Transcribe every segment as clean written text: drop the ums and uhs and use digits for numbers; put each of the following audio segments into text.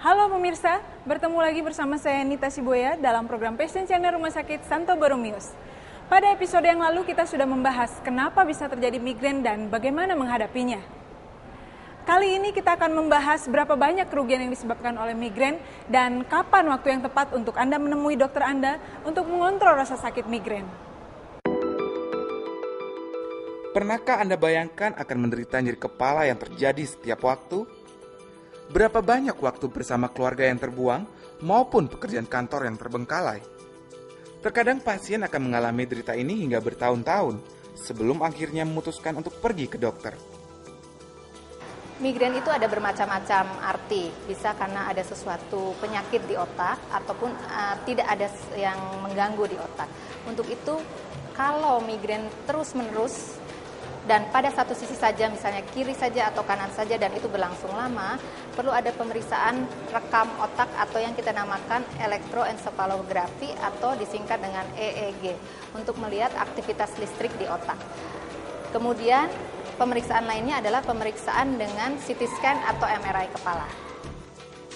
Halo pemirsa, bertemu lagi bersama saya Nita Siboya dalam program Passion Channel Rumah Sakit Santo Borromeus. Pada episode yang lalu kita sudah membahas kenapa bisa terjadi migrain dan bagaimana menghadapinya. Kali ini kita akan membahas berapa banyak kerugian yang disebabkan oleh migrain dan kapan waktu yang tepat untuk Anda menemui dokter Anda untuk mengontrol rasa sakit migrain. Pernahkah Anda bayangkan akan menderita nyeri kepala yang terjadi setiap waktu? Berapa banyak waktu bersama keluarga yang terbuang maupun pekerjaan kantor yang terbengkalai? Terkadang pasien akan mengalami derita ini hingga bertahun-tahun sebelum akhirnya memutuskan untuk pergi ke dokter. Migrain itu ada bermacam-macam arti, bisa karena ada sesuatu penyakit di otak ataupun tidak ada yang mengganggu di otak. Untuk itu, kalau migrain terus-menerus dan pada satu sisi saja, misalnya kiri saja atau kanan saja dan itu berlangsung lama, perlu ada pemeriksaan rekam otak atau yang kita namakan elektroensefalografi atau disingkat dengan EEG untuk melihat aktivitas listrik di otak. Kemudian pemeriksaan lainnya adalah pemeriksaan dengan CT scan atau MRI kepala.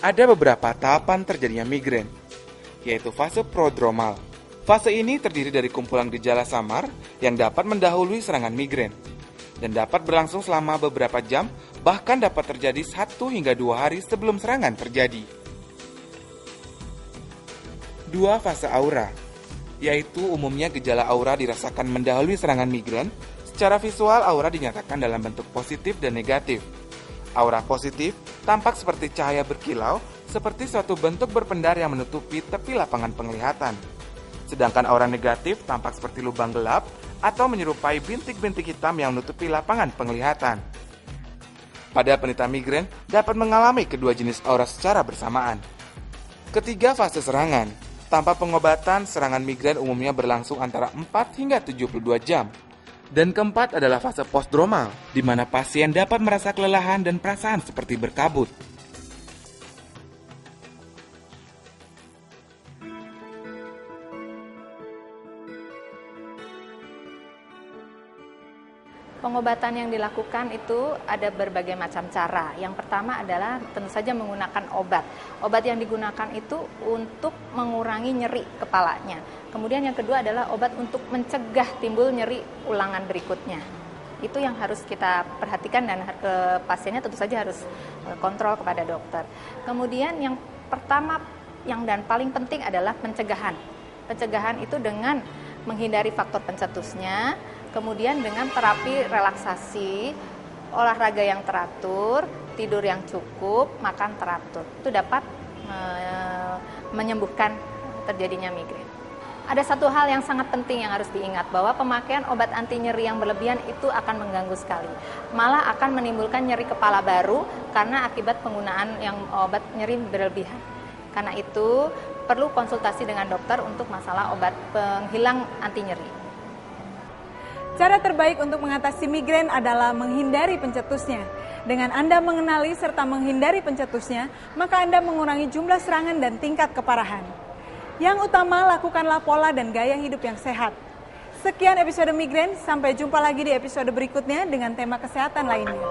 Ada beberapa tahapan terjadinya migrain, yaitu fase prodromal. Fase ini terdiri dari kumpulan gejala samar yang dapat mendahului serangan migrain dan dapat berlangsung selama beberapa jam, bahkan dapat terjadi 1 hingga 2 hari sebelum serangan terjadi. 2. Fase aura, yaitu umumnya gejala aura dirasakan mendahului serangan migrain. Secara visual, aura dinyatakan dalam bentuk positif dan negatif. Aura positif tampak seperti cahaya berkilau, seperti suatu bentuk berpendar yang menutupi tepi lapangan penglihatan. Sedangkan aura negatif tampak seperti lubang gelap atau menyerupai bintik-bintik hitam yang menutupi lapangan penglihatan. Pada penderita migrain dapat mengalami kedua jenis aura secara bersamaan. Ketiga, fase serangan. Tanpa pengobatan, serangan migrain umumnya berlangsung antara 4 hingga 72 jam. Dan keempat adalah fase postdromal, di mana pasien dapat merasa kelelahan dan perasaan seperti berkabut. Pengobatan yang dilakukan itu ada berbagai macam cara. Yang pertama adalah tentu saja menggunakan obat. Obat yang digunakan itu untuk mengurangi nyeri kepalanya. Kemudian yang kedua adalah obat untuk mencegah timbul nyeri ulangan berikutnya. Itu yang harus kita perhatikan dan ke pasiennya tentu saja harus kontrol kepada dokter. Kemudian yang pertama dan paling penting adalah pencegahan. Pencegahan itu dengan menghindari faktor pencetusnya, kemudian dengan terapi relaksasi, olahraga yang teratur, tidur yang cukup, makan teratur. Itu dapat menyembuhkan terjadinya migrain. Ada satu hal yang sangat penting yang harus diingat, bahwa pemakaian obat anti nyeri yang berlebihan itu akan mengganggu sekali. Malah akan menimbulkan nyeri kepala baru karena akibat penggunaan yang obat nyeri berlebihan. Karena itu perlu konsultasi dengan dokter untuk masalah obat penghilang anti nyeri. Cara terbaik untuk mengatasi migrain adalah menghindari pencetusnya. Dengan Anda mengenali serta menghindari pencetusnya, maka Anda mengurangi jumlah serangan dan tingkat keparahan. Yang utama, lakukanlah pola dan gaya hidup yang sehat. Sekian episode migrain, sampai jumpa lagi di episode berikutnya dengan tema kesehatan lainnya.